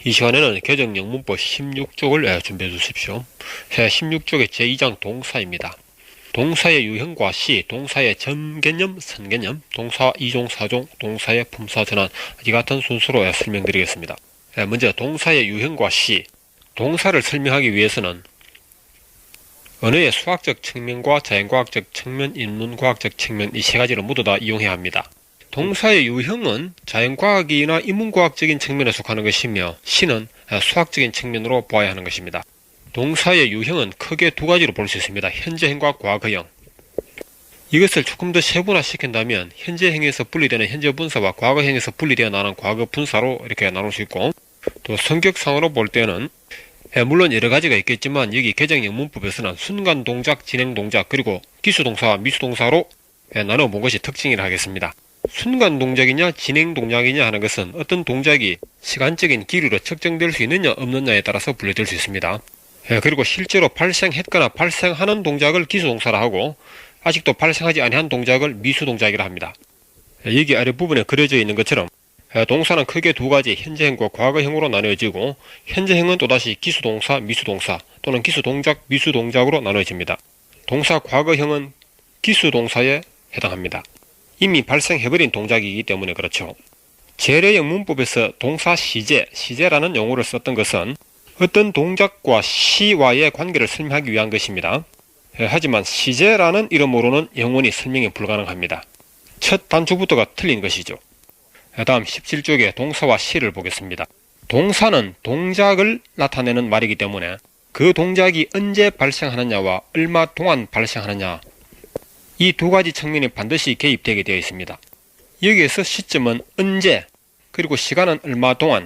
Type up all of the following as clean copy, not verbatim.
이 시간에는 개정영문법 16쪽을 준비해 주십시오. 16쪽의 제2장 동사입니다. 동사의 유형과 시, 동사의 점개념, 선개념, 동사 2종, 4종, 동사의 품사 전환 이 같은 순서로 설명드리겠습니다. 먼저 동사의 유형과 시, 동사를 설명하기 위해서는 언어의 수학적 측면과 자연과학적 측면, 인문과학적 측면 이 세 가지를 모두 다 이용해야 합니다. 동사의 유형은 자연과학이나 인문과학적인 측면에 속하는 것이며 시는 수학적인 측면으로 보아야 하는 것입니다. 동사의 유형은 크게 두 가지로 볼 수 있습니다. 현재형과 과거형. 이것을 조금 더 세분화시킨다면 현재형에서 분리되는 현재분사와 과거형에서 분리되어 나는 과거분사로 이렇게 나눌 수 있고, 또 성격상으로 볼 때는 물론 여러 가지가 있겠지만 여기 개정영문법에서는 순간동작, 진행동작, 그리고 기수동사와 미수동사로 나눠 본 것이 특징이라 하겠습니다. 순간동작이냐 진행동작이냐 하는 것은 어떤 동작이 시간적인 길이로 측정될 수 있느냐 없느냐에 따라서 분류될 수 있습니다. 그리고 실제로 발생했거나 발생하는 동작을 기수동사라 하고 아직도 발생하지 아니한 동작을 미수동작이라 합니다. 여기 아랫부분에 그려져 있는 것처럼 동사는 크게 두 가지 현재형과 과거형으로 나누어지고 현재형은 또다시 기수동사, 미수동사 또는 기수동작, 미수동작으로 나누어집니다. 동사 과거형은 기수동사에 해당합니다. 이미 발생해버린 동작이기 때문에 그렇죠. 재래영문법에서 동사 시제, 시제라는 용어를 썼던 것은 어떤 동작과 시와의 관계를 설명하기 위한 것입니다. 하지만 시제라는 이름으로는 영원히 설명이 불가능합니다. 첫 단추부터가 틀린 것이죠. 다음 17쪽에 동사와 시를 보겠습니다. 동사는 동작을 나타내는 말이기 때문에 그 동작이 언제 발생하느냐와 얼마 동안 발생하느냐 이 두 가지 측면이 반드시 개입되게 되어 있습니다. 여기에서 시점은 언제, 그리고 시간은 얼마 동안,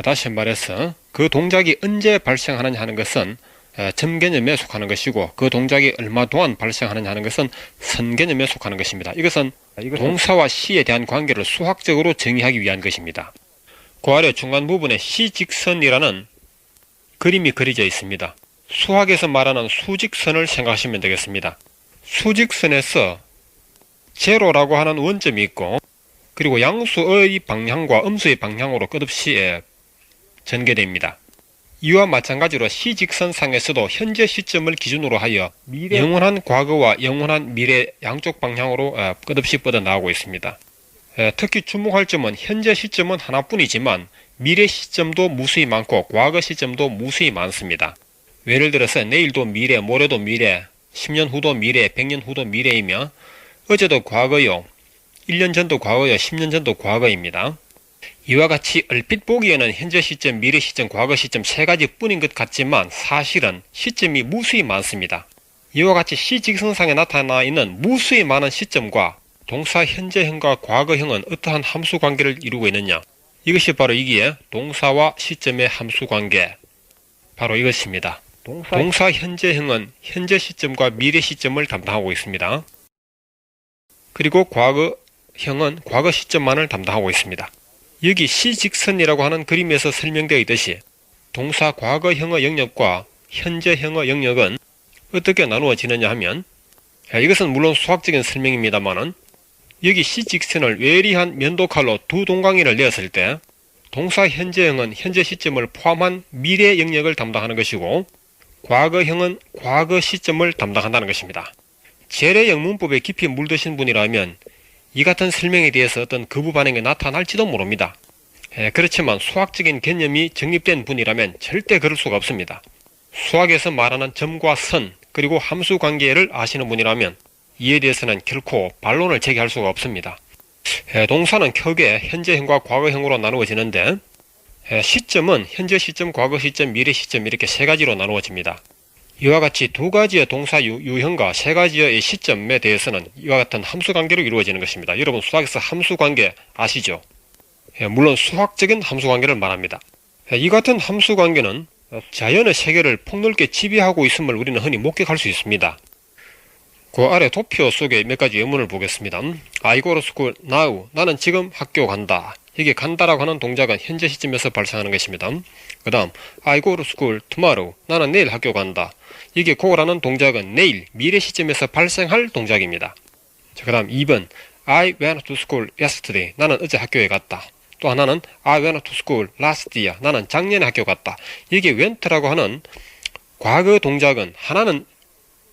다시 말해서 그 동작이 언제 발생하느냐 하는 것은 점개념에 속하는 것이고 그 동작이 얼마 동안 발생하느냐 하는 것은 선개념에 속하는 것입니다. 이것은 동사와 시에 대한 관계를 수학적으로 정의하기 위한 것입니다. 그 아래 중간 부분에 시직선이라는 그림이 그려져 있습니다. 수학에서 말하는 수직선을 생각하시면 되겠습니다. 수직선에서 제로라고 하는 원점이 있고 그리고 양수의 방향과 음수의 방향으로 끝없이 전개됩니다. 이와 마찬가지로 시직선상에서도 현재 시점을 기준으로 하여 영원한 과거와 영원한 미래 양쪽 방향으로 끝없이 뻗어나가고 있습니다. 특히 주목할 점은 현재 시점은 하나뿐이지만 미래 시점도 무수히 많고 과거 시점도 무수히 많습니다. 예를 들어서 내일도 미래, 모레도 미래, 10년 후도 미래, 100년 후도 미래이며 어제도 과거요, 1년 전도 과거요, 10년 전도 과거입니다. 이와 같이 얼핏 보기에는 현재 시점, 미래 시점, 과거 시점 세 가지 뿐인 것 같지만 사실은 시점이 무수히 많습니다. 이와 같이 시직선상에 나타나 있는 무수히 많은 시점과 동사 현재형과 과거형은 어떠한 함수관계를 이루고 있느냐, 이것이 바로 이기에 동사와 시점의 함수관계, 바로 이것입니다. 동사 현재형은 현재 시점과 미래 시점을 담당하고 있습니다. 그리고 과거형은 과거 시점만을 담당하고 있습니다. 여기 시직선이라고 하는 그림에서 설명되어 있듯이 동사 과거형의 영역과 현재형의 영역은 어떻게 나누어지느냐 하면, 이것은 물론 수학적인 설명입니다만은 여기 시직선을 외리한 면도칼로 두 동강이를 내었을 때 동사 현재형은 현재 시점을 포함한 미래 영역을 담당하는 것이고 과거형은 과거 시점을 담당한다는 것입니다. 재래영문법에 깊이 물드신 분이라면 이 같은 설명에 대해서 어떤 거부 반응이 나타날지도 모릅니다. 그렇지만 수학적인 개념이 정립된 분이라면 절대 그럴 수가 없습니다. 수학에서 말하는 점과 선 그리고 함수 관계를 아시는 분이라면 이에 대해서는 결코 반론을 제기할 수가 없습니다. 동사는 크게 현재형과 과거형으로 나누어지는데 시점은 현재 시점, 과거 시점, 미래 시점 이렇게 세 가지로 나누어집니다. 이와 같이 두 가지의 동사 유형과 세 가지의 시점에 대해서는 이와 같은 함수관계로 이루어지는 것입니다. 여러분 수학에서 함수관계 아시죠? 물론 수학적인 함수관계를 말합니다. 이 같은 함수관계는 자연의 세계를 폭넓게 지배하고 있음을 우리는 흔히 목격할 수 있습니다. 그 아래 도표 속에 몇 가지 예문을 보겠습니다. I go to school now. 나는 지금 학교 간다. 이게 간다라고 하는 동작은 현재 시점에서 발생하는 것입니다. 그 다음 I go to school tomorrow. 나는 내일 학교 간다. 이게 go라는 동작은 내일, 미래 시점에서 발생할 동작입니다. 그 다음 2번 I went to school yesterday. 나는 어제 학교에 갔다. 또 하나는 I went to school last year. 나는 작년에 학교 갔다. 여기에 went라고 하는 과거 동작은 하나는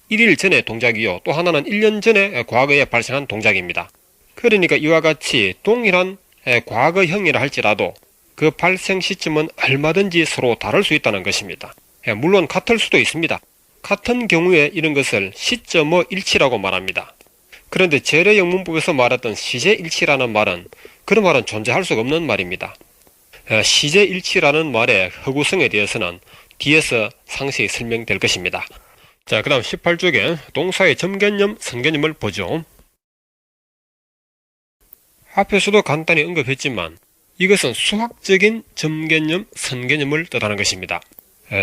1일 전의 동작이요. 또 하나는 1년 전에 과거에 발생한 동작입니다. 그러니까 이와 같이 동일한 과거형이라 할지라도 그 발생 시점은 얼마든지 서로 다를 수 있다는 것입니다. 물론 같을 수도 있습니다. 같은 경우에 이런 것을 시점의 일치라고 말합니다. 그런데 재래영문법에서 말했던 시제일치라는 말은 그런 말은 존재할 수가 없는 말입니다. 시제일치라는 말의 허구성에 대해서는 뒤에서 상세히 설명될 것입니다. 자, 그 다음 18쪽에 동사의 점개념, 선개념을 보죠. 앞에서도 간단히 언급했지만 이것은 수학적인 점개념, 선개념을 뜻하는 것입니다.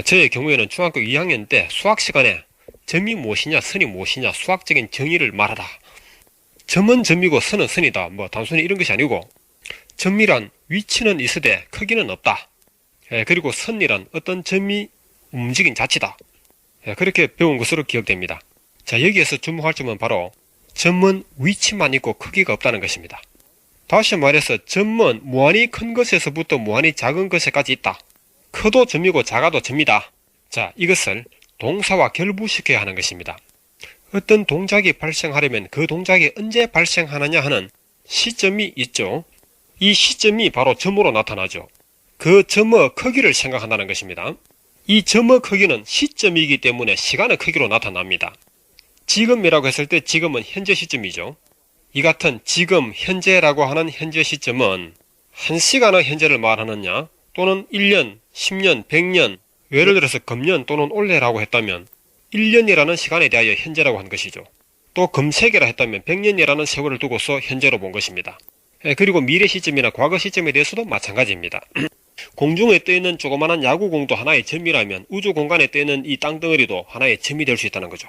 저의 경우에는 중학교 2학년 때 수학 시간에 점이 무엇이냐, 선이 무엇이냐 수학적인 정의를 말하다. 점은 점이고 선은 선이다. 단순히 이런 것이 아니고 점이란 위치는 있으되 크기는 없다. 그리고 선이란 어떤 점이 움직인 자체다. 그렇게 배운 것으로 기억됩니다. 자, 여기에서 주목할 점은 바로 점은 위치만 있고 크기가 없다는 것입니다. 다시 말해서 점은 무한히 큰 것에서부터 무한히 작은 것에까지 있다. 커도 점이고 작아도 점이다. 자, 이것을 동사와 결부시켜야 하는 것입니다. 어떤 동작이 발생하려면 그 동작이 언제 발생하느냐 하는 시점이 있죠. 이 시점이 바로 점으로 나타나죠. 그 점의 크기를 생각한다는 것입니다. 이 점의 크기는 시점이기 때문에 시간의 크기로 나타납니다. 지금이라고 했을 때 지금은 현재 시점이죠. 이 같은 지금, 현재라고 하는 현재 시점은 한 시간의 현재를 말하느냐 또는 1년, 10년, 100년, 예를 들어서 금년 또는 올해라고 했다면 1년이라는 시간에 대하여 현재라고 한 것이죠. 또 금세기라 했다면 100년이라는 세월을 두고서 현재로 본 것입니다. 그리고 미래 시점이나 과거 시점에 대해서도 마찬가지입니다. 공중에 떠있는 조그마한 야구공도 하나의 점이라면 우주 공간에 떠있는 이 땅덩어리도 하나의 점이 될 수 있다는 거죠.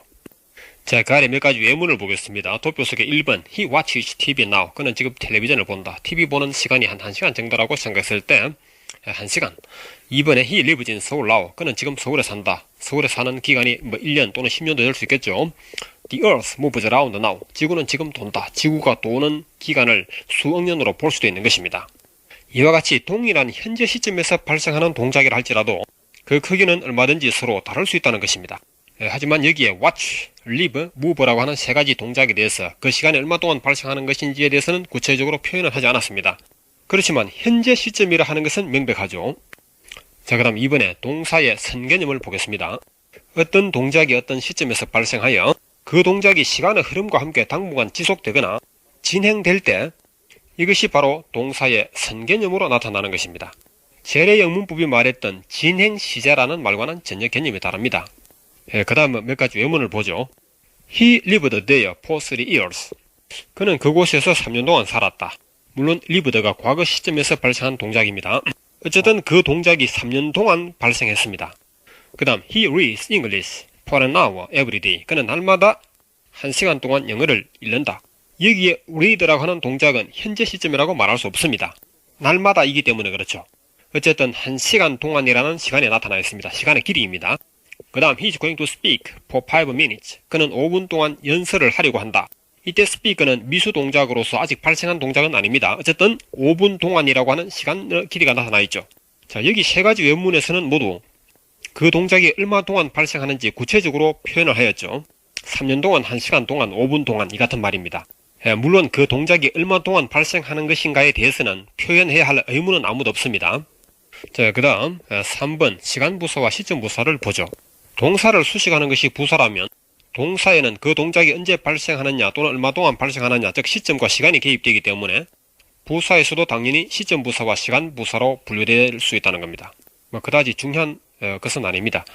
자, 그 아래 몇 가지 예문을 보겠습니다. 도표 속에 1번 He watches TV now. 그는 지금 텔레비전을 본다. TV 보는 시간이 한 1시간 정도라고 생각했을 때 1시간. 2번에 He lives in Seoul now. 그는 지금 서울에 산다. 서울에 사는 기간이 1년 또는 10년도 될 수 있겠죠. The earth moves around now. 지구는 지금 돈다. 지구가 도는 기간을 수억 년으로 볼 수도 있는 것입니다. 이와 같이 동일한 현재 시점에서 발생하는 동작이라 할지라도 그 크기는 얼마든지 서로 다를 수 있다는 것입니다. 하지만 여기에 watch, live, move라고 하는 세 가지 동작에 대해서 그 시간이 얼마 동안 발생하는 것인지에 대해서는 구체적으로 표현을 하지 않았습니다. 그렇지만 현재 시점이라 하는 것은 명백하죠. 자, 그 다음 2번에 동사의 선개념을 보겠습니다. 어떤 동작이 어떤 시점에서 발생하여 그 동작이 시간의 흐름과 함께 당분간 지속되거나 진행될 때 이것이 바로 동사의 선개념으로 나타나는 것입니다. 재래영문법이 말했던 진행 시제라는 말과는 전혀 개념이 다릅니다. 그 다음 몇 가지 외문을 보죠. He lived there for 3 years. 그는 그곳에서 3년 동안 살았다. 물론 lived가 과거 시점에서 발생한 동작입니다. 어쨌든 그 동작이 3년 동안 발생했습니다. 그 다음 He reads English for an hour every day. 그는 날마다 1시간 동안 영어를 읽는다. 여기에 read라고 하는 동작은 현재 시점이라고 말할 수 없습니다. 날마다이기 때문에 그렇죠. 어쨌든 1시간 동안이라는 시간에 나타나 있습니다. 시간의 길이입니다. 그 다음 He's going to speak for 5 minutes. 그는 5분 동안 연설을 하려고 한다. 이때 speak는 미수 동작으로서 아직 발생한 동작은 아닙니다. 어쨌든 5분 동안이라고 하는 시간의 길이가 나타나 있죠. 자, 여기 세 가지 외문에서는 모두 그 동작이 얼마 동안 발생하는지 구체적으로 표현을 하였죠. 3년 동안, 1시간 동안, 5분 동안 이 같은 말입니다. 물론 그 동작이 얼마 동안 발생하는 것인가에 대해서는 표현해야 할 의무는 아무도 없습니다. 자, 그 다음 3번 시간부사와 시점부사를 보죠. 동사를 수식하는 것이 부사라면 동사에는 그 동작이 언제 발생하느냐 또는 얼마 동안 발생하느냐, 즉 시점과 시간이 개입되기 때문에 부사에서도 당연히 시점부사와 시간부사로 분류될 수 있다는 겁니다. 그다지 중요한 것은 아닙니다.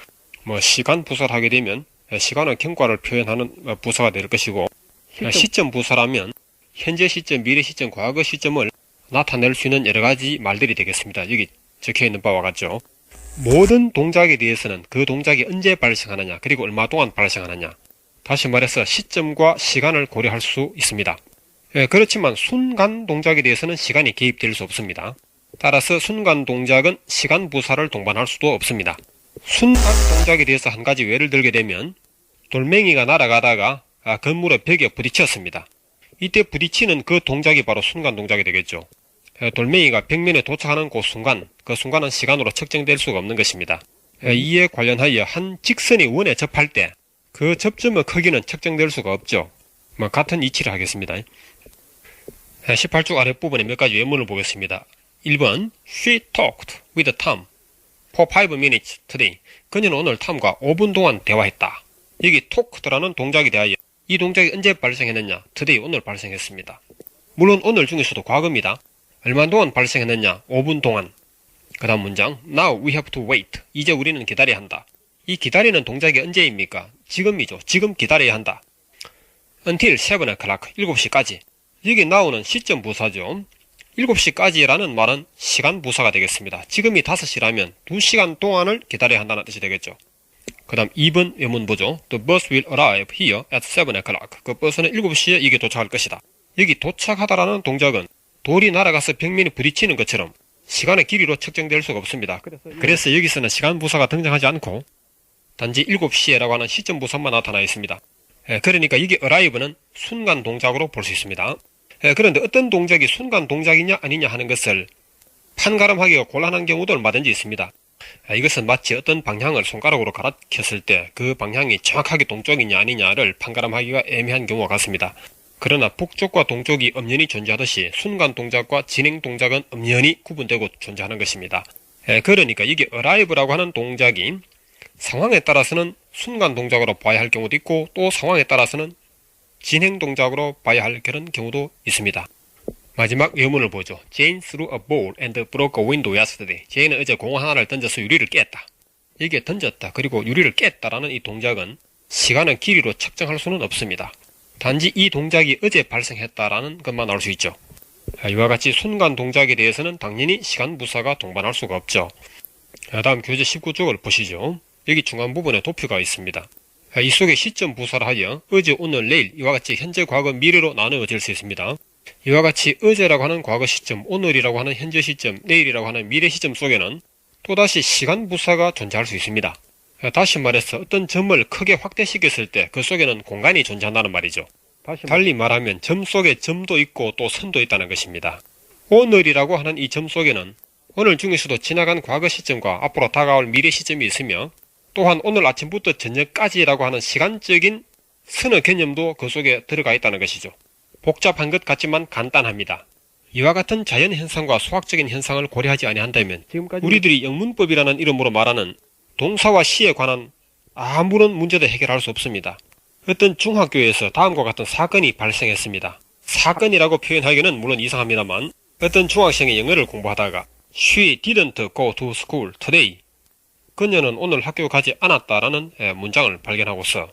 시간부사를 하게 되면 시간의 경과를 표현하는 부사가 될 것이고, 시점부사라면 현재 시점, 미래 시점, 과거 시점을 나타낼 수 있는 여러가지 말들이 되겠습니다. 여기 적혀있는 바와 같죠. 모든 동작에 대해서는 그 동작이 언제 발생하느냐, 그리고 얼마 동안 발생하느냐, 다시 말해서 시점과 시간을 고려할 수 있습니다. 그렇지만 순간 동작에 대해서는 시간이 개입될 수 없습니다. 따라서 순간 동작은 시간 부사를 동반할 수도 없습니다. 순간 동작에 대해서 한 가지 예를 들게 되면 돌멩이가 날아가다가 건물의 벽에 부딪혔습니다. 이때 부딪히는 그 동작이 바로 순간 동작이 되겠죠. 돌멩이가 벽면에 도착하는 그 순간은 시간으로 측정될 수가 없는 것입니다. 이에 관련하여 한 직선이 원에 접할 때 그 접점의 크기는 측정될 수가 없죠. 같은 이치를 하겠습니다. 18쪽 아랫부분에 몇 가지 예문을 보겠습니다. 1번 She talked with Tom for 5 minutes today. 그녀는 오늘 탐과 5분 동안 대화했다. 여기 talked라는 동작에 대하여 이 동작이 언제 발생했느냐? today, 오늘 발생했습니다. 물론 오늘 중에서도 과거입니다. 얼마 동안 발생했느냐? 5분 동안. 그 다음 문장 Now we have to wait. 이제 우리는 기다려야 한다. 이 기다리는 동작이 언제입니까? 지금이죠. 지금 기다려야 한다. Until 7 o'clock. 7시까지. 여기 now는 시점 부사죠. 7시까지라는 말은 시간 부사가 되겠습니다. 지금이 5시라면 2시간 동안을 기다려야 한다는 뜻이 되겠죠. 그 다음 2번 예문 보죠. The bus will arrive here at 7 o'clock. 그 버스는 7시에 이게 도착할 것이다. 여기 도착하다라는 동작은 돌이 날아가서 벽면에 부딪히는 것처럼 시간의 길이로 측정될 수가 없습니다. 그래서 여기서는 시간 부사가 등장하지 않고 단지 7시에라고 하는 시점 부사만 나타나 있습니다. 그러니까 여기 arrive는 순간 동작으로 볼 수 있습니다. 그런데 어떤 동작이 순간 동작이냐 아니냐 하는 것을 판가름하기가 곤란한 경우도 얼마든지 있습니다. 이것은 마치 어떤 방향을 손가락으로 가리켰을 때 그 방향이 정확하게 동쪽이냐 아니냐를 판가름하기가 애매한 경우가 같습니다. 그러나 북쪽과 동쪽이 엄연히 존재하듯이 순간 동작과 진행 동작은 엄연히 구분되고 존재하는 것입니다. 그러니까 여기 arrive라고 하는 동작이 상황에 따라서는 순간 동작으로 봐야 할 경우도 있고 또 상황에 따라서는 진행 동작으로 봐야 할 그런 경우도 있습니다. 마지막 예문을 보죠. Jane threw a ball and broke a window yesterday. 제인은 어제 공 하나를 던져서 유리를 깼다. 이게 던졌다 그리고 유리를 깼다라는 이 동작은 시간의 길이로 측정할 수는 없습니다. 단지 이 동작이 어제 발생했다라는 것만 알 수 있죠. 이와 같이 순간 동작에 대해서는 당연히 시간 부사가 동반할 수가 없죠. 다음 교재 19쪽을 보시죠. 여기 중간 부분에 도표가 있습니다. 이 속에 시점 부사를 하여 어제, 오늘, 내일 이와 같이 현재, 과거, 미래로 나누어질 수 있습니다. 이와 같이 어제라고 하는 과거 시점, 오늘이라고 하는 현재 시점, 내일이라고 하는 미래 시점 속에는 또다시 시간 부사가 존재할 수 있습니다. 다시 말해서 어떤 점을 크게 확대시켰을 때 그 속에는 공간이 존재한다는 말이죠. 달리 말하면 점 속에 점도 있고 또 선도 있다는 것입니다. 오늘이라고 하는 이 점 속에는 오늘 중에서도 지나간 과거 시점과 앞으로 다가올 미래 시점이 있으며 또한 오늘 아침부터 저녁까지라고 하는 시간적인 선의 개념도 그 속에 들어가 있다는 것이죠. 복잡한 것 같지만 간단합니다. 이와 같은 자연현상과 수학적인 현상을 고려하지 아니한다면 우리들이 영문법이라는 이름으로 말하는 동사와 시에 관한 아무런 문제도 해결할 수 없습니다. 어떤 중학교에서 다음과 같은 사건이 발생했습니다. 사건이라고 표현하기는 물론 이상합니다만 어떤 중학생이 영어를 공부하다가 She didn't go to school today. 그녀는 오늘 학교 가지 않았다라는 문장을 발견하고서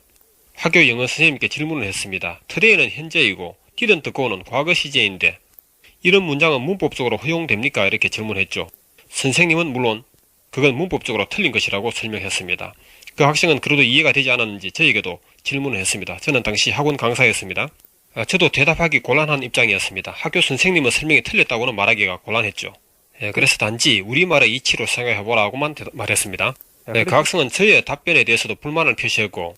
학교 영어 선생님께 질문을 했습니다. today는 현재이고 didn't go는 과거 시제인데 이런 문장은 문법적으로 허용됩니까? 이렇게 질문했죠. 선생님은 물론 그건 문법적으로 틀린 것이라고 설명했습니다. 그 학생은 그래도 이해가 되지 않았는지 저에게도 질문을 했습니다. 저는 당시 학원 강사였습니다. 저도 대답하기 곤란한 입장이었습니다. 학교 선생님은 설명이 틀렸다고는 말하기가 곤란했죠. 그래서 단지 우리말의 이치로 생각해보라고만 말했습니다. 그 학생은 저의 답변에 대해서도 불만을 표시했고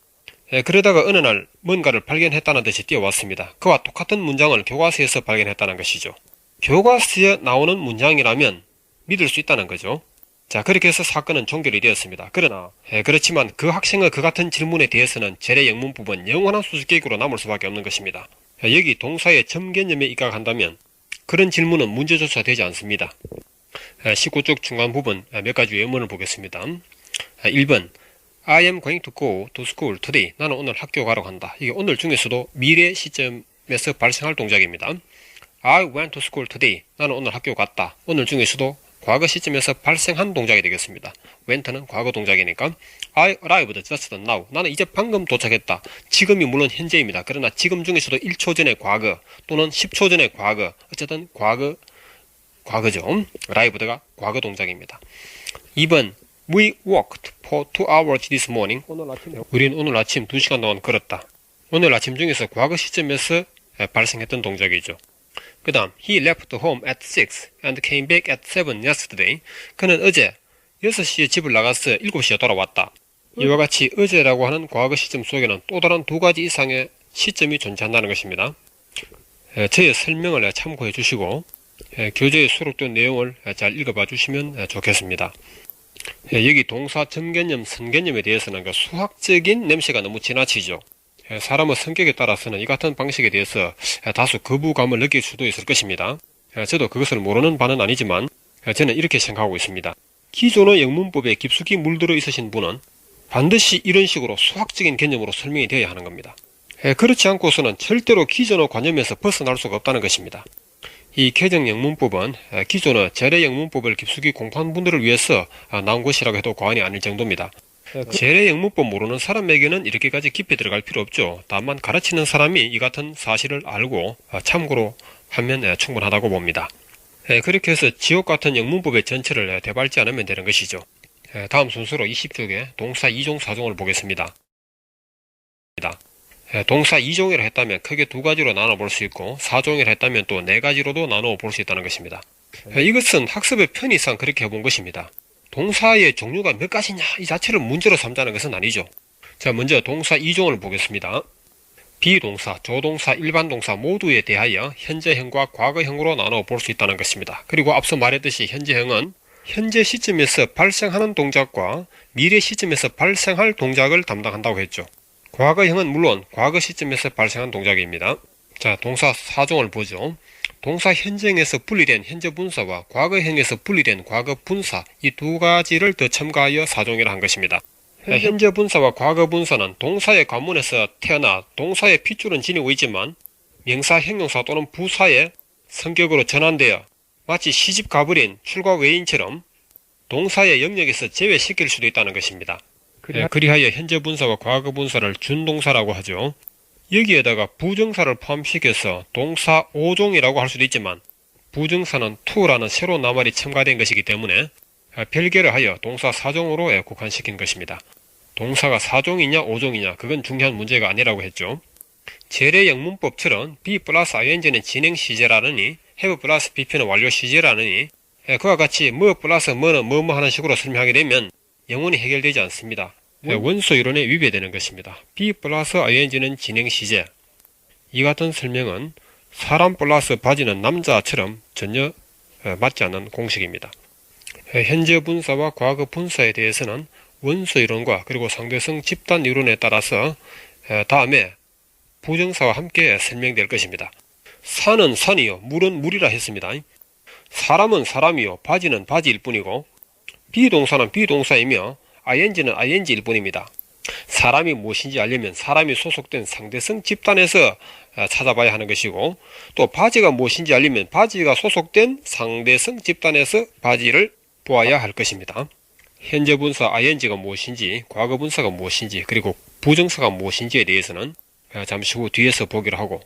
그러다가 어느 날 뭔가를 발견했다는 듯이 뛰어왔습니다. 그와 똑같은 문장을 교과서에서 발견했다는 것이죠. 교과서에 나오는 문장이라면 믿을 수 있다는 거죠. 자, 그렇게 해서 사건은 종결이 되었습니다. 그러나 그렇지만 그 학생의 그 같은 질문에 대해서는 재래 영문법은 영원한 수수께끼로 남을 수밖에 없는 것입니다. 여기 동사의 점 개념에 입각한다면 그런 질문은 문제조차 되지 않습니다. 19쪽 중간 부분 몇 가지 예문을 보겠습니다. 1번 I am going to go to school today. 나는 오늘 학교 가러 간다. 이게 오늘 중에서도 미래 시점에서 발생할 동작입니다. I went to school today. 나는 오늘 학교 갔다. 오늘 중에서도 과거 시점에서 발생한 동작이 되겠습니다. went는 과거 동작이니까 I arrived just now. 나는 이제 방금 도착했다. 지금이 물론 현재입니다. 그러나 지금 중에서도 1초 전의 과거 또는 10초 전의 과거, 어쨌든 과거죠. arrived가 과거 동작입니다. 2번 We walked for 2 hours this morning. 우린 오늘 아침 2시간 동안 걸었다. 오늘 아침 중에서 과거 시점에서 발생했던 동작이죠. 그 다음 He left home at 6 and came back at 7 yesterday. 그는 어제 6시에 집을 나가서 7시에 돌아왔다. 이와 같이 어제라고 하는 과거 시점 속에는 또 다른 2가지 이상의 시점이 존재한다는 것입니다. 저의 설명을 참고해 주시고 교재에 수록된 내용을 잘 읽어봐 주시면 좋겠습니다. 여기 동사 점개념, 선개념에 대해서는 그 수학적인 냄새가 너무 지나치죠. 사람의 성격에 따라서는 이 같은 방식에 대해서 다소 거부감을 느낄 수도 있을 것입니다. 저도 그것을 모르는 바는 아니지만 저는 이렇게 생각하고 있습니다. 기존의 영문법에 깊숙이 물들어 있으신 분은 반드시 이런 식으로 수학적인 개념으로 설명이 되어야 하는 겁니다. 그렇지 않고서는 절대로 기존의 관념에서 벗어날 수가 없다는 것입니다. 이 개정 영문법은 기존의 재래 영문법을 깊숙이 공부한 분들을 위해서 나온 것이라고 해도 과언이 아닐 정도입니다. 재래 영문법 모르는 사람에게는 이렇게까지 깊이 들어갈 필요 없죠. 다만 가르치는 사람이 이 같은 사실을 알고 참고로 하면 충분하다고 봅니다. 그렇게 해서 지옥 같은 영문법의 전체를 되밟지 않으면 되는 것이죠. 다음 순서로 20쪽에 동사 2종 4종을 보겠습니다. 동사 2종이라 했다면 크게 두 가지로 나눠볼 수 있고 4종이라 했다면 또 네 가지로도 나누어 볼 수 있다는 것입니다. 이것은 학습의 편의상 그렇게 해본 것입니다. 동사의 종류가 몇 가지냐 이 자체를 문제로 삼자는 것은 아니죠. 자, 먼저 동사 2종을 보겠습니다. 비동사, 조동사, 일반동사 모두에 대하여 현재형과 과거형으로 나누어 볼 수 있다는 것입니다. 그리고 앞서 말했듯이 현재형은 현재 시점에서 발생하는 동작과 미래 시점에서 발생할 동작을 담당한다고 했죠. 과거형은 물론 과거 시점에서 발생한 동작입니다. 자, 동사 4종을 보죠. 동사 현재형에서 분리된 현재 분사와 과거형에서 분리된 과거 분사 이 두 가지를 더 첨가하여 4종이라 한 것입니다. 현재 분사와 과거 분사는 동사의 관문에서 태어나 동사의 핏줄은 지니고 있지만 명사, 형용사 또는 부사의 성격으로 전환되어 마치 시집 가버린 출가 외인처럼 동사의 영역에서 제외시킬 수도 있다는 것입니다. 그리하여 현재 분사와 과거 분사를 준동사라고 하죠. 여기에다가 부정사를 포함시켜서 동사 5종이라고 할 수도 있지만 부정사는 to라는 새로운 나말이 첨가된 것이기 때문에 별개를 하여 동사 4종으로 국한시킨 것입니다. 동사가 4종이냐 5종이냐 그건 중요한 문제가 아니라고 했죠. 재래 영문법처럼 be 플러스 ing는 진행 시제라느니 have 플러스 bp는 완료 시제라느니 그와 같이 뭐 플러스 뭐는 뭐뭐 하는 식으로 설명하게 되면 영원히 해결되지 않습니다. 원소 이론에 위배되는 것입니다. be 플러스 ing는 진행 시제 이 같은 설명은 사람 플러스 바지는 남자처럼 전혀 맞지 않는 공식입니다. 현재 분사와 과거 분사에 대해서는 원소 이론과 그리고 상대성 집단 이론에 따라서 다음에 부정사와 함께 설명될 것입니다. 산은 산이요, 물은 물이라 했습니다. 사람은 사람이요, 바지는 바지일 뿐이고 비동사는 비동사이며 ing는 ing일 뿐입니다. 사람이 무엇인지 알려면 사람이 소속된 상대성 집단에서 찾아봐야 하는 것이고 또 바지가 무엇인지 알려면 바지가 소속된 상대성 집단에서 바지를 보아야 할 것입니다. 현재 분사 ing가 무엇인지 과거 분사가 무엇인지 그리고 부정사가 무엇인지에 대해서는 잠시 후 뒤에서 보기로 하고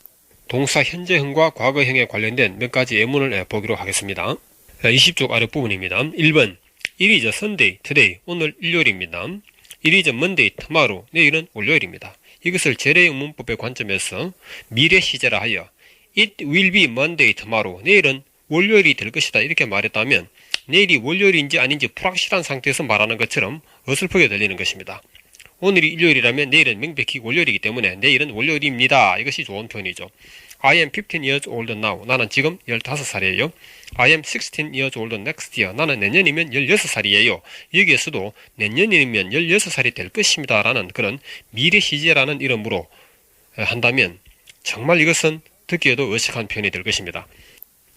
동사 현재형과 과거형에 관련된 몇 가지 예문을 보기로 하겠습니다. 20쪽 아랫부분입니다. 1번 It is Sunday, today. 오늘 일요일입니다. It is Monday, tomorrow. 내일은 월요일입니다. 이것을 재래 영문법의 관점에서 미래 시제라 하여 It will be Monday, tomorrow. 내일은 월요일이 될 것이다. 이렇게 말했다면 내일이 월요일인지 아닌지 불확실한 상태에서 말하는 것처럼 어설프게 들리는 것입니다. 오늘이 일요일이라면 내일은 명백히 월요일이기 때문에 내일은 월요일입니다. 이것이 좋은 표현이죠. I am 15 years old now. 나는 지금 15살이에요. I am 16 years old next year. 나는 내년이면 16살이에요. 여기에서도 내년이면 16살이 될 것입니다. 라는 그런 미래 시제라는 이름으로 한다면 정말 이것은 듣기에도 어색한 표현이 될 것입니다.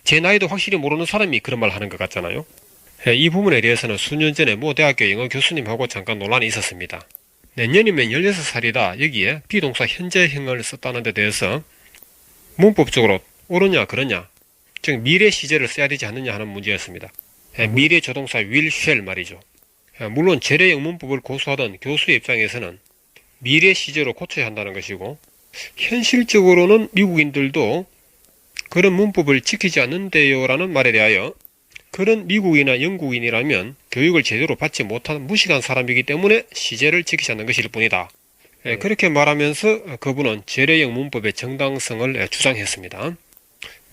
제 나이도 확실히 모르는 사람이 그런 말 하는 것 같잖아요. 이 부분에 대해서는 수년 전에 모 대학교 영어 교수님하고 잠깐 논란이 있었습니다. 내년이면 16살이다. 여기에 비동사 현재형을 썼다는 데 대해서 문법적으로 옳으냐 그러냐 즉 미래 시제를 써야 되지 않느냐 하는 문제였습니다. 미래 조동사 will, shall 말이죠. 물론 재래 영문법을 고수하던 교수의 입장에서는 미래 시제로 고쳐야 한다는 것이고 현실적으로는 미국인들도 그런 문법을 지키지 않는데요 라는 말에 대하여 그런 미국이나 영국인이라면 교육을 제대로 받지 못한 무식한 사람이기 때문에 시제를 지키지 않는 것일 뿐이다. 그렇게 말하면서 그분은 재래형 문법의 정당성을 주장했습니다.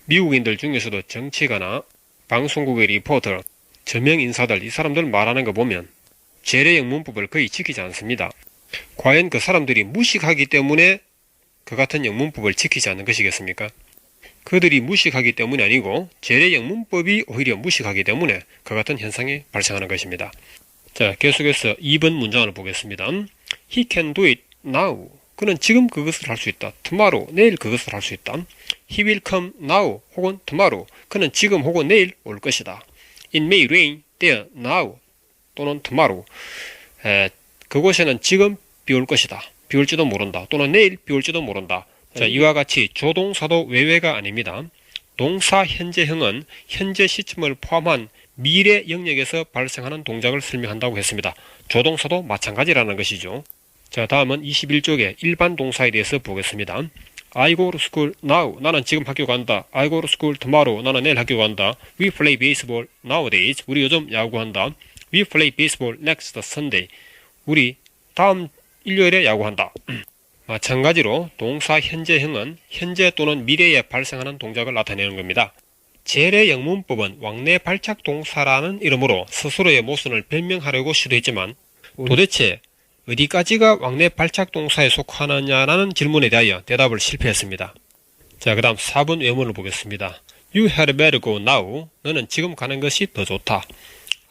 미국인들 중에서도 정치가나 방송국의 리포터, 저명 인사들 이 사람들 말하는 거 보면 재래형 문법을 거의 지키지 않습니다. 과연 그 사람들이 무식하기 때문에 그 같은 영문법을 지키지 않는 것이겠습니까? 그들이 무식하기 때문이 아니고 재래형 문법이 오히려 무식하기 때문에 그 같은 현상이 발생하는 것입니다. 자, 계속해서 2번 문장을 보겠습니다. He can do it now. 그는 지금 그것을 할 수 있다. tomorrow, 내일 그것을 할 수 있다. He will come now 혹은 tomorrow. 그는 지금 혹은 내일 올 것이다. It may rain there now 또는 tomorrow. 그곳에는 지금 비 올 것이다. 비 올지도 모른다. 또는 내일 비 올지도 모른다. 자, 이와 같이 조동사도 외외가 아닙니다. 동사 현재형은 현재 시점을 포함한 미래 영역에서 발생하는 동작을 설명한다고 했습니다. 조동사도 마찬가지라는 것이죠. 자, 다음은 21쪽의 일반 동사에 대해서 보겠습니다. I go to school now. 나는 지금 학교 간다. I go to school tomorrow. 나는 내일 학교 간다. We play baseball nowadays. 우리 요즘 야구한다. We play baseball next Sunday. 우리 다음 일요일에 야구한다. 마찬가지로 동사 현재형은 현재 또는 미래에 발생하는 동작을 나타내는 겁니다. 재래 영문법은 왕래 발착 동사라는 이름으로 스스로의 모순을 변명하려고 시도했지만 도대체 어디까지가 왕래 발착 동사에 속하느냐라는 질문에 대하여 대답을 실패했습니다. 자, 그 다음 4번 외문을 보겠습니다. You had better go now. 너는 지금 가는 것이 더 좋다.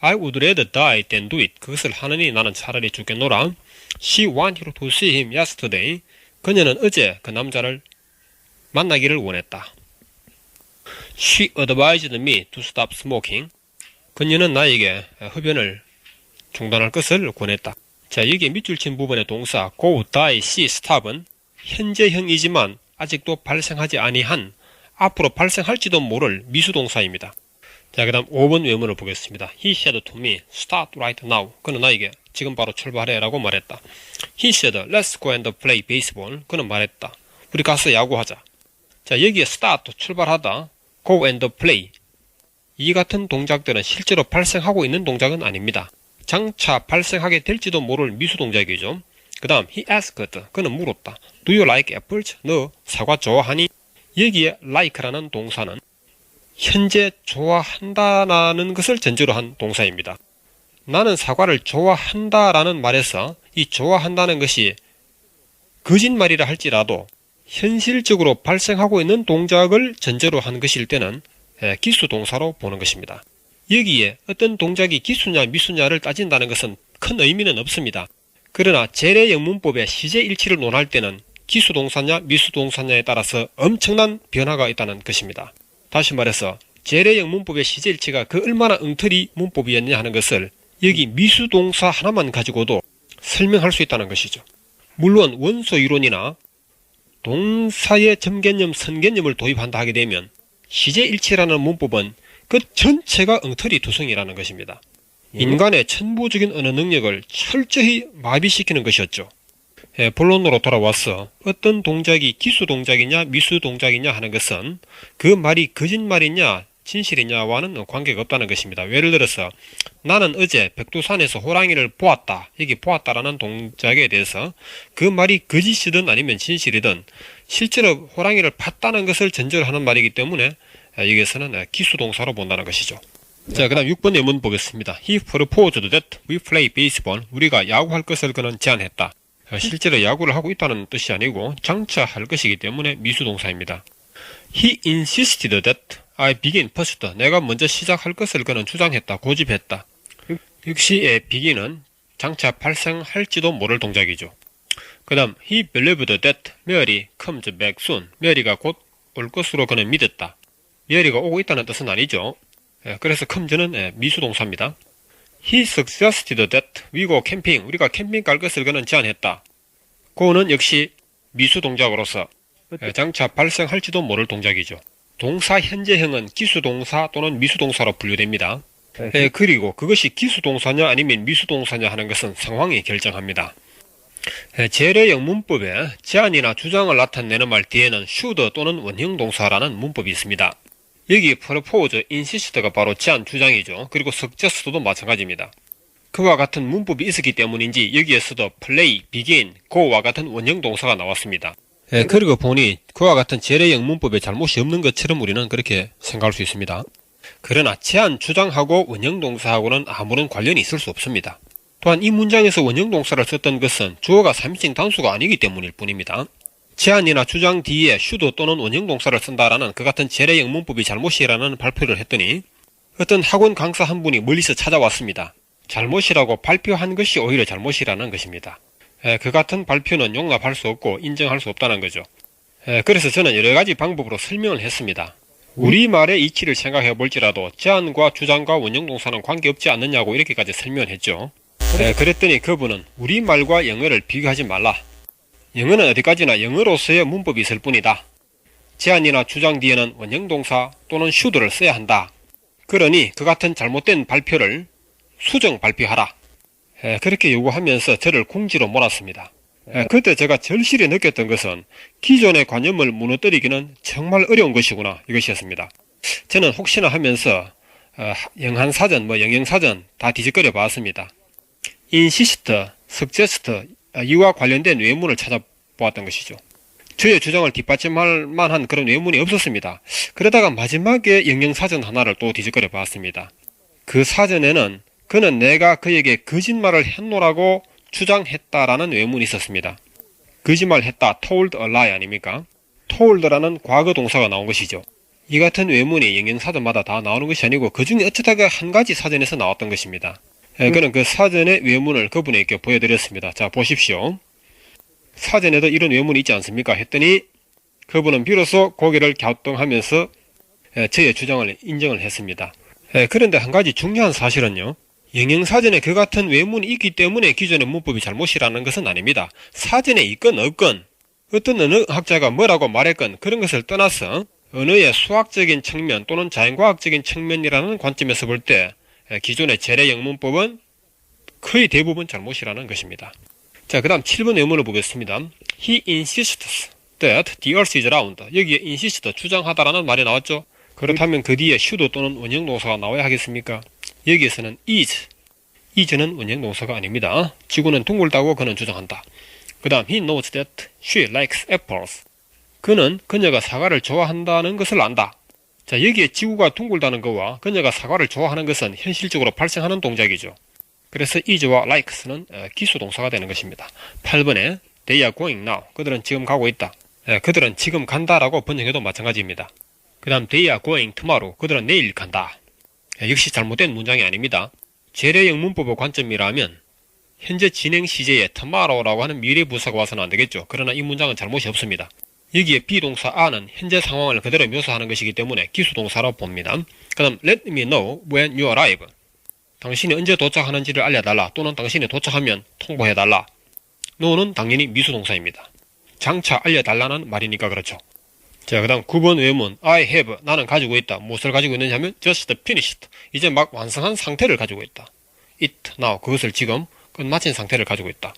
I would rather die than do it. 그것을 하느니 나는 차라리 죽겠노라. She wanted to see him yesterday. 그녀는 어제 그 남자를 만나기를 원했다. She advised me to stop smoking. 그녀는 나에게 흡연을 중단할 것을 권했다. 자, 여기에 밑줄 친 부분의 동사 go, die, see, stop은 현재형이지만 아직도 발생하지 아니한 앞으로 발생할지도 모를 미수동사입니다. 자, 그 다음 5번 외문을 보겠습니다. He said to me, start right now. 그는 나에게 지금 바로 출발해 라고 말했다. He said, let's go and play baseball. 그는 말했다. 우리 가서 야구하자. 자, 여기에 start, 출발하다, go and play. 이 같은 동작들은 실제로 발생하고 있는 동작은 아닙니다. 장차 발생하게 될지도 모를 미수동작이죠. 그 다음 he asked. 그는 물었다. Do you like apples? 너 사과 좋아하니? 여기에 like라는 동사는 현재 좋아한다라는 것을 전제로 한 동사입니다. 나는 사과를 좋아한다라는 말에서 이 좋아한다는 것이 거짓말이라 할지라도 현실적으로 발생하고 있는 동작을 전제로 한 것일 때는 기수동사로 보는 것입니다. 여기에 어떤 동작이 기수냐 미수냐를 따진다는 것은 큰 의미는 없습니다. 그러나 재래 영문법의 시제일치를 논할 때는 기수동사냐 미수동사냐에 따라서 엄청난 변화가 있다는 것입니다. 다시 말해서 재래 영문법의 시제일치가 그 얼마나 엉터리 문법이었냐 하는 것을 여기 미수동사 하나만 가지고도 설명할 수 있다는 것이죠. 물론 원소이론이나 동사의 점개념, 선개념을 도입한다 하게 되면 시제일치라는 문법은 그 전체가 엉터리 투성이라는 것입니다. 인간의 천부적인 언어 능력을 철저히 마비시키는 것이었죠. 본론으로 돌아와서 어떤 동작이 기수동작이냐 미수동작이냐 하는 것은 그 말이 거짓말이냐 진실이냐와는 관계가 없다는 것입니다. 예를 들어서 나는 어제 백두산에서 호랑이를 보았다. 여기 보았다라는 동작에 대해서 그 말이 거짓이든 아니면 진실이든 실제로 호랑이를 봤다는 것을 전제로 하는 말이기 때문에 여기에서는 기수동사로 본다는 것이죠. 자, 그 다음 6번 예문 보겠습니다. He proposed that we play baseball. 우리가 야구할 것을 그는 제안했다. 실제로 야구를 하고 있다는 뜻이 아니고 장차 할 것이기 때문에 미수동사입니다. He insisted that I begin first. 내가 먼저 시작할 것을 그는 주장했다, 고집했다. 역시 begin은 장차 발생할지도 모를 동작이죠. 그 다음 He believed that Mary comes back soon. 메리가 곧 올 것으로 그는 믿었다. 메리가 오고 있다는 뜻은 아니죠. 그래서 comes는 미수동사입니다. He suggested that we go camping. 우리가 캠핑 갈 것을 그는 제안했다. go는 역시 미수동작으로서 장차 발생할지도 모를 동작이죠. 동사 현재형은 기수동사 또는 미수동사로 분류됩니다. 그리고 그것이 기수동사냐 아니면 미수동사냐 하는 것은 상황이 결정합니다. 재래 영문법에 제안이나 주장을 나타내는 말 뒤에는 should 또는 원형동사라는 문법이 있습니다. 여기 propose, insist가 바로 제안 주장이죠. 그리고 suggest도 마찬가지입니다. 그와 같은 문법이 있었기 때문인지 여기에서도 play, begin, go와 같은 원형동사가 나왔습니다. 그리고 보니 그와 같은 재래형 문법에 잘못이 없는 것처럼 우리는 그렇게 생각할 수 있습니다. 그러나 제안 주장하고 원형동사하고는 아무런 관련이 있을 수 없습니다. 또한 이 문장에서 원형동사를 썼던 것은 주어가 3인칭 단수가 아니기 때문일 뿐입니다. 제안이나 주장 뒤에 should 또는 원형동사를 쓴다라는 그 같은 재래 영문법이 잘못이라는 발표를 했더니 어떤 학원 강사 한 분이 멀리서 찾아왔습니다. 잘못이라고 발표한 것이 오히려 잘못이라는 것입니다. 그 같은 발표는 용납할 수 없고 인정할 수 없다는 거죠. 그래서 저는 여러가지 방법으로 설명을 했습니다. 우리말의 이치를 생각해 볼지라도 제안과 주장과 원형동사는 관계없지 않느냐고 이렇게까지 설명을 했죠. 그랬더니 그분은 우리말과 영어를 비교하지 말라. 영어는 어디까지나 영어로서의 문법이 있을 뿐이다. 제안이나 주장 뒤에는 원형동사 또는 should를 써야 한다. 그러니 그 같은 잘못된 발표를 수정 발표하라. 그렇게 요구하면서 저를 궁지로 몰았습니다. 그때 제가 절실히 느꼈던 것은 기존의 관념을 무너뜨리기는 정말 어려운 것이구나 이것이었습니다. 저는 혹시나 하면서 영한사전, 영영사전 다 뒤적거려 봤습니다. insist, suggest 이와 관련된 외문을 찾아보았던 것이죠. 저의 주장을 뒷받침할 만한 그런 외문이 없었습니다. 그러다가 마지막에 영영사전 하나를 또 뒤적거려 봤습니다. 그 사전에는 그는 내가 그에게 거짓말을 했노라고 주장했다라는 외문이 있었습니다. 거짓말 했다, told a lie 아닙니까? told라는 과거 동사가 나온 것이죠. 이 같은 외문이 영영사전마다 다 나오는 것이 아니고 그 중에 어쩌다가 한 가지 사전에서 나왔던 것입니다. 그는 그 사전의 외문을 그분에게 보여드렸습니다. 자, 보십시오. 사전에도 이런 외문이 있지 않습니까? 했더니 그분은 비로소 고개를 갸우뚱하면서 저의 주장을 인정을 했습니다. 그런데 한 가지 중요한 사실은요. 영영사전에 그 같은 외문이 있기 때문에 기존의 문법이 잘못이라는 것은 아닙니다. 사전에 있건 없건 어떤 언어학자가 뭐라고 말했건 그런 것을 떠나서 언어의 수학적인 측면 또는 자연과학적인 측면이라는 관점에서 볼 때 기존의 재래 영문법은 거의 대부분 잘못이라는 것입니다. 자, 그 다음 7번 외문을 보겠습니다. He insists that the earth is round. 여기에 insist, 주장하다라는 말이 나왔죠. 그렇다면 그 뒤에 should 또는 원형동사가 나와야 하겠습니까? 여기에서는 is는 원형동사가 아닙니다. 지구는 둥글다고 그는 주장한다. 그 다음 he knows that she likes apples. 그녀가 사과를 좋아한다는 것을 안다. 자, 여기에 지구가 둥글다는 것과 그녀가 사과를 좋아하는 것은 현실적으로 발생하는 동작이죠. 그래서 is와 likes는 기수동사가 되는 것입니다. 8번에 they are going now. 그들은 지금 가고 있다. 그들은 지금 간다라고 번역해도 마찬가지입니다. 그 다음 they are going tomorrow. 그들은 내일 간다. 역시 잘못된 문장이 아닙니다. 재래 영문법의 관점이라면 현재 진행 시제에 tomorrow라고 하는 미래 부사가 와서는 안 되겠죠. 그러나 이 문장은 잘못이 없습니다. 여기에 비동사 are는 현재 상황을 그대로 묘사하는 것이기 때문에 기수동사로 봅니다. 그 다음 let me know when you arrive. 당신이 언제 도착하는지를 알려달라 또는 당신이 도착하면 통보해달라. know는 당연히 미수동사입니다. 장차 알려달라는 말이니까 그렇죠. 자, 그 다음 9번 외문 I have, 나는 가지고 있다. 무엇을 가지고 있느냐 하면 just finished, 이제 막 완성한 상태를 가지고 있다. it now, 그것을 지금 끝마친 상태를 가지고 있다.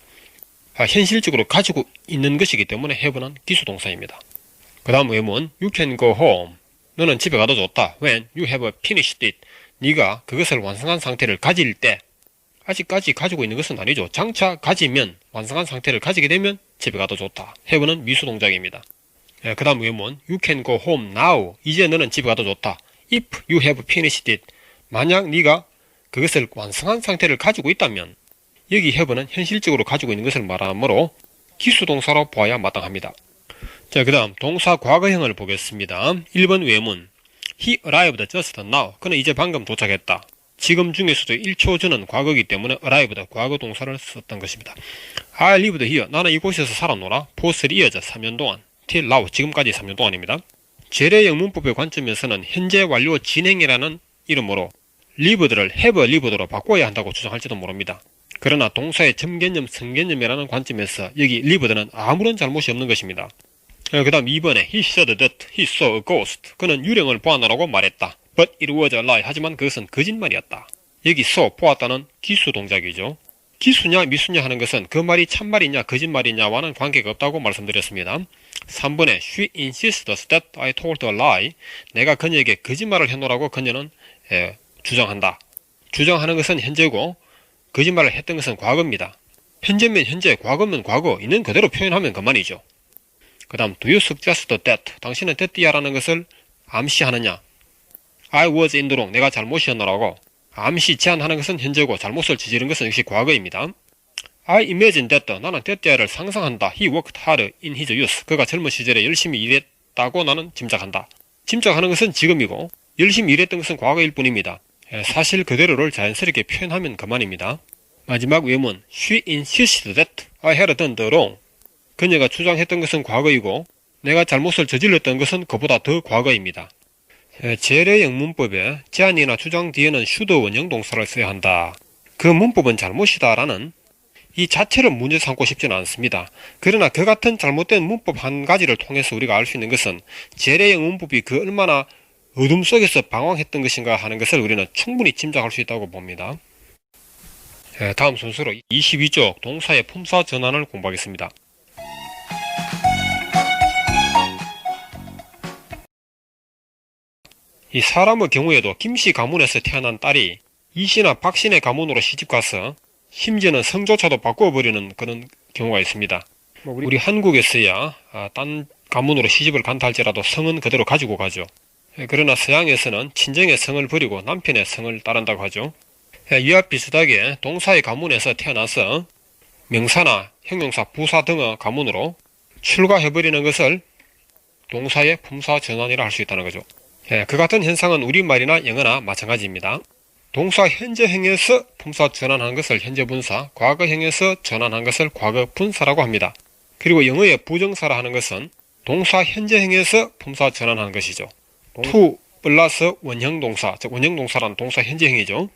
현실적으로 가지고 있는 것이기 때문에 have는 기수동사입니다. 그 다음 외문 you can go home. 너는 집에 가도 좋다. when you have finished it. 네가 그것을 완성한 상태를 가질 때, 아직까지 가지고 있는 것은 아니죠. 장차 가지면, 완성한 상태를 가지게 되면 집에 가도 좋다. have는 미수동작입니다. 그 다음 외문 you can go home now. 이제 너는 집에 가도 좋다. if you have finished it. 만약 네가 그것을 완성한 상태를 가지고 있다면, 여기 have는 현실적으로 가지고 있는 것을 말하므로 기수동사로 보아야 마땅합니다. 자, 그 다음 동사 과거형을 보겠습니다. 1번 외문 He arrived just now. 그는 이제 방금 도착했다. 지금 중에서도 1초 전은 과거이기 때문에 arrived, 과거 동사를 썼던 것입니다. I lived here. 나는 이곳에서 살았노라. for 3 years, 3년 동안. till now, 지금까지 3년 동안입니다. 재래 영문법의 관점에서는 현재 완료 진행이라는 이름으로 lived를 have lived로 바꿔야 한다고 주장할지도 모릅니다. 그러나 동사의 점개념, 선개념이라는 관점에서 여기 lived는 아무런 잘못이 없는 것입니다. 그 다음 2번에 He said that he saw a ghost. 그는 유령을 보았노라고 말했다. But it was a lie. 하지만 그것은 거짓말이었다. 여기 saw, 보았다는 기수 동작이죠. 기수냐 미수냐 하는 것은 그 말이 참말이냐 거짓말이냐와는 관계가 없다고 말씀드렸습니다. 3번에 She insists that I told a lie. 내가 그녀에게 거짓말을 해놓으라고 그녀는 주장한다. 주장하는 것은 현재고 거짓말을 했던 것은 과거입니다. 현재면 현재, 과거면 과거, 있는 그대로 표현하면 그만이죠. 그 다음 Do you suggest that? 당신은 that야라는 것을 암시하느냐? I was in the wrong. 내가 잘못이었노라고 암시 제안하는 것은 현재고 잘못을 저지른 것은 역시 과거입니다. I imagine that 나는 that를 상상한다. He worked hard in his youth. 그가 젊은 시절에 열심히 일했다고 나는 짐작한다. 짐작하는 것은 지금이고 열심히 일했던 것은 과거일 뿐입니다. 사실 그대로를 자연스럽게 표현하면 그만입니다. 마지막 외문 She insisted that I had done the wrong. 그녀가 주장했던 것은 과거이고 내가 잘못을 저질렀던 것은 그보다 더 과거입니다. 재래형 문법에 제안이나 주장 뒤에는 should 원형동사를 써야 한다. 그 문법은 잘못이다 라는 이 자체를 문제 삼고 싶지는 않습니다. 그러나 그 같은 잘못된 문법 한 가지를 통해서 우리가 알 수 있는 것은 재래형 문법이 그 얼마나 어둠 속에서 방황했던 것인가 하는 것을 우리는 충분히 짐작할 수 있다고 봅니다. 다음 순서로 22쪽 동사의 품사 전환을 공부하겠습니다. 이 사람의 경우에도 김씨 가문에서 태어난 딸이 이씨나 박씨네 가문으로 시집가서 심지어는 성조차도 바꿔버리는 그런 경우가 있습니다. 우리 한국에서야 딴 가문으로 시집을 간다 할지라도 성은 그대로 가지고 가죠. 그러나 서양에서는 친정의 성을 버리고 남편의 성을 따른다고 하죠. 이와 비슷하게 동사의 가문에서 태어나서 명사나 형용사, 부사 등의 가문으로 출가해버리는 것을 동사의 품사 전환이라 할 수 있다는 거죠. 그 같은 현상은 우리말이나 영어나 마찬가지입니다. 동사 현재형에서 품사 전환한 것을 현재분사, 과거형에서 전환한 것을 과거분사라고 합니다. 그리고 영어의 부정사라 하는 것은 동사 현재형에서 품사 전환한 것이죠. to 플러스 원형동사, 즉 원형동사란 동사 현재형이죠.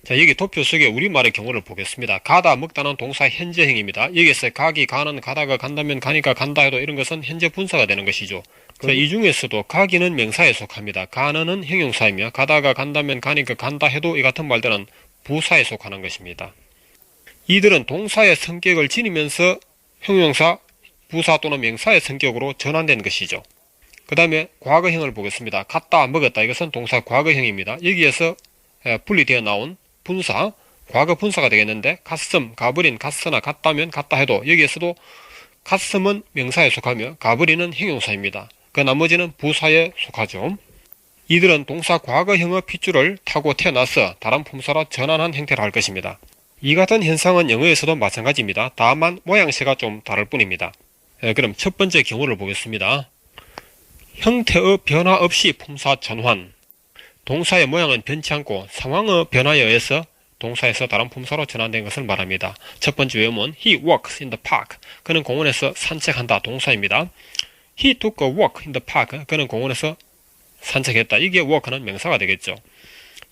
자, 여기 도표 속에 우리말의 경우를 보겠습니다. 가다, 먹다는 동사 현재형입니다. 여기서 가기, 가는, 가다가 간다면 가니까 간다 해도 이런 것은 현재 분사가 되는 것이죠. 자, 이 중에서도 가기는 명사에 속합니다. 가는은 형용사이며 가다가 간다면 가니까 간다 해도 이 같은 말들은 부사에 속하는 것입니다. 이들은 동사의 성격을 지니면서 형용사, 부사 또는 명사의 성격으로 전환된 것이죠. 그 다음에 과거형을 보겠습니다. 갔다, 먹었다. 이것은 동사 과거형입니다. 여기에서 분리되어 나온 분사, 과거 분사가 되겠는데 갔음, 가버린, 갔으나 갔다면 갔다 해도 여기에서도 갔음은 명사에 속하며 가버리는 형용사입니다. 그 나머지는 부사에 속하죠. 이들은 동사 과거형의 핏줄을 타고 태어나서 다른 품사로 전환한 형태를 할 것입니다. 이 같은 현상은 영어에서도 마찬가지입니다. 다만 모양새가 좀 다를 뿐입니다. 그럼 첫 번째 경우를 보겠습니다. 형태의 변화 없이 품사 전환. 동사의 모양은 변치 않고 상황의 변화에 의해서 동사에서 다른 품사로 전환된 것을 말합니다. 첫 번째 외문 He walks in the park. 그는 공원에서 산책한다. 동사입니다. He took a walk in the park. 그는 공원에서 산책했다. 이게 walk는 명사가 되겠죠.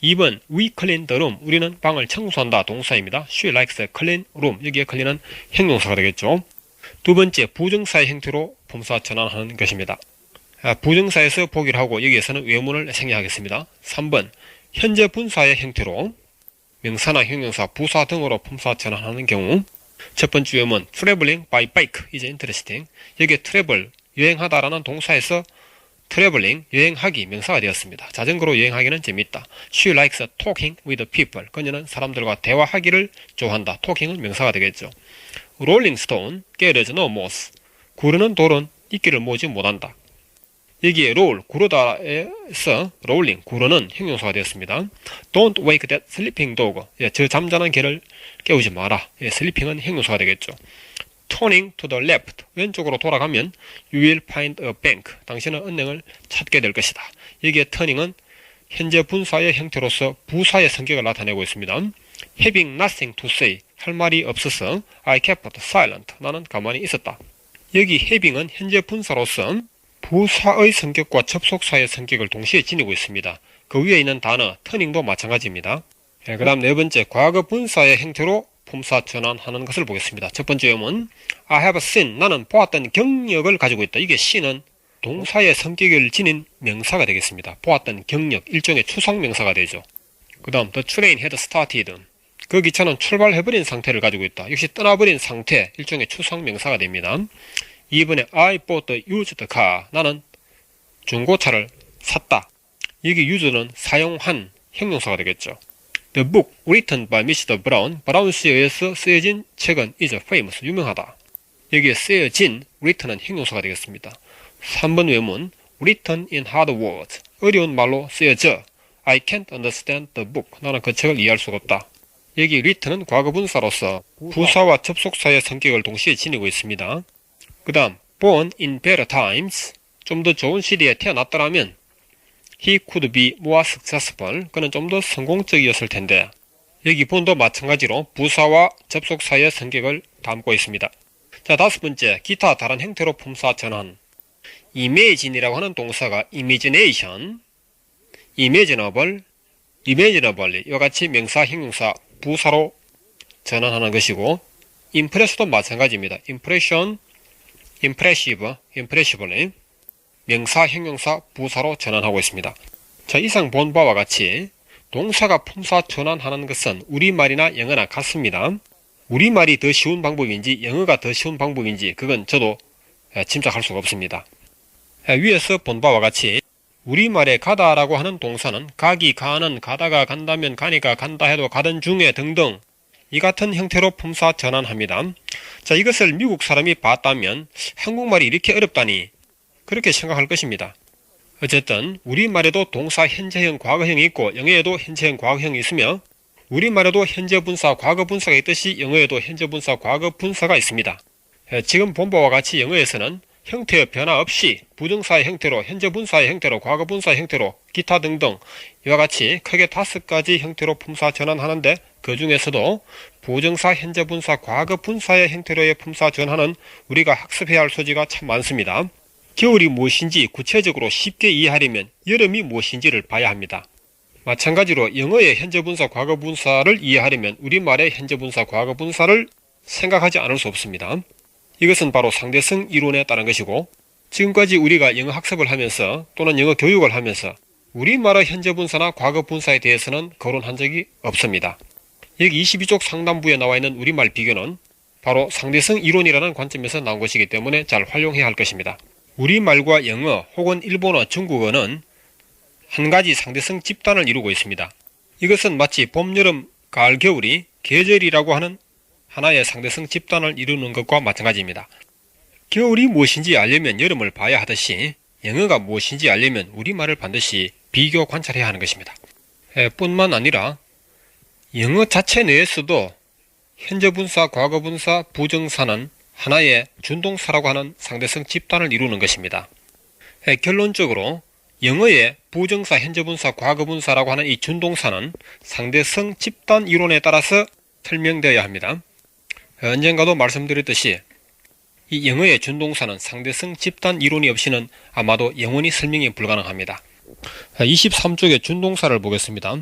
2번 We clean the room. 우리는 방을 청소한다. 동사입니다. She likes a clean room. 여기에 clean은 형용사가 되겠죠. 두 번째 부정사의 형태로 품사 전환하는 것입니다. 부정사에서 보기를 하고 여기에서는 외문을 생략하겠습니다. 3번 현재 분사의 형태로 명사나 형용사, 부사 등으로 품사 전환하는 경우 첫 번째 외문 traveling by bike is interesting. 여기에 travel, 여행하다라는 동사에서 traveling, 여행하기 명사가 되었습니다. 자전거로 여행하기는 재밌다. She likes talking with people. 그녀는 사람들과 대화하기를 좋아한다. talking은 명사가 되겠죠. rolling stone gathers no moss. 구르는 돌은 이끼를 모으지 못한다. 여기에 roll, 구르다에서 rolling, 구르는 형용사가 되었습니다. Don't wake that sleeping dog. 저 잠자는 개를 깨우지 마라. sleeping은 형용사가 되겠죠. Turning to the left. 왼쪽으로 돌아가면 you will find a bank. 당신은 은행을 찾게 될 것이다. 여기에 turning은 현재 분사의 형태로서 부사의 성격을 나타내고 있습니다. Having nothing to say. 할 말이 없어서 I kept silent. 나는 가만히 있었다. 여기 having은 현재 분사로서 부사의 성격과 접속사의 성격을 동시에 지니고 있습니다. 그 위에 있는 단어 turning도 마찬가지입니다. 그 다음 네 번째 과거 분사의 형태로 품사 전환하는 것을 보겠습니다. 첫 번째 외문 I have seen. 나는 보았던 경력을 가지고 있다. 이게 see는 동사의 성격을 지닌 명사가 되겠습니다. 보았던 경력, 일종의 추상명사가 되죠. 그 다음 the train had started. 그 기차는 출발해버린 상태를 가지고 있다. 역시 떠나버린 상태, 일종의 추상명사가 됩니다. 2번에 I bought a used car. 나는 중고차를 샀다. 여기 used는 사용한 형용사가 되겠죠. The book written by Mr. Brown. 브라운 씨에 의해서 쓰여진 책은 is famous. 유명하다. 여기에 쓰여진 written은 형용사가 되겠습니다. 3번 외문 written in hard words. 어려운 말로 쓰여져. I can't understand the book. 나는 그 책을 이해할 수가 없다. 여기 written은 과거분사로서 부사와 접속사의 성격을 동시에 지니고 있습니다. 그 다음 born in better times, 좀 더 좋은 시대에 태어났더라면 he could be more successful, 그는 좀 더 성공적이었을 텐데, 여기 본도 마찬가지로 부사와 접속사의 성격을 담고 있습니다. 자, 다섯 번째, 기타 다른 형태로 품사 전환. imagine이라고 하는 동사가 imagination, imaginable, imaginably 이와 같이 명사, 형용사, 부사로 전환하는 것이고, impress도 마찬가지입니다. impression, impressive, impressively 명사, 형용사, 부사로 전환하고 있습니다. 자, 이상 본 바와 같이 동사가 품사 전환하는 것은 우리말이나 영어나 같습니다. 우리말이 더 쉬운 방법인지 영어가 더 쉬운 방법인지 그건 저도 짐작할 수가 없습니다. 위에서 본 바와 같이 우리말에 가다라고 하는 동사는 가기, 가는, 가다가 간다면 가니까 간다 해도 가던 중에 등등 이 같은 형태로 품사 전환합니다. 자, 이것을 미국 사람이 봤다면 한국말이 이렇게 어렵다니 그렇게 생각할 것입니다. 어쨌든 우리말에도 동사 현재형, 과거형이 있고 영어에도 현재형, 과거형이 있으며 우리말에도 현재분사, 과거분사가 있듯이 영어에도 현재분사, 과거분사가 있습니다. 지금 본 바와 같이 영어에서는 형태의 변화 없이 부정사의 형태로, 현재분사의 형태로, 과거분사의 형태로, 기타 등등 이와 같이 크게 5가지 형태로 품사 전환하는데 그 중에서도 부정사, 현재분사, 과거분사의 형태로의 품사 전환은 우리가 학습해야 할 소지가 참 많습니다. 겨울이 무엇인지 구체적으로 쉽게 이해하려면 여름이 무엇인지를 봐야 합니다. 마찬가지로 영어의 현재분사, 과거분사를 이해하려면 우리말의 현재분사, 과거분사를 생각하지 않을 수 없습니다. 이것은 바로 상대성 이론에 따른 것이고 지금까지 우리가 영어 학습을 하면서 또는 영어 교육을 하면서 우리말의 현재분사나 과거분사에 대해서는 거론한 적이 없습니다. 여기 22쪽 상단부에 나와 있는 우리말 비교는 바로 상대성 이론이라는 관점에서 나온 것이기 때문에 잘 활용해야 할 것입니다. 우리말과 영어 혹은 일본어, 중국어는 한 가지 상대성 집단을 이루고 있습니다. 이것은 마치 봄, 여름, 가을, 겨울이 계절이라고 하는 하나의 상대성 집단을 이루는 것과 마찬가지입니다. 겨울이 무엇인지 알려면 여름을 봐야 하듯이 영어가 무엇인지 알려면 우리말을 반드시 비교 관찰해야 하는 것입니다. 뿐만 아니라 영어 자체 내에서도 현재분사, 과거분사, 부정사는 하나의 준동사라고 하는 상대성 집단을 이루는 것입니다. 결론적으로 영어의 부정사, 현재분사, 과거분사라고 하는 이 준동사는 상대성 집단 이론에 따라서 설명되어야 합니다. 언젠가도 말씀드렸듯이 이 영어의 준동사는 상대성 집단 이론이 없이는 아마도 영원히 설명이 불가능합니다. 23쪽의 준동사를 보겠습니다.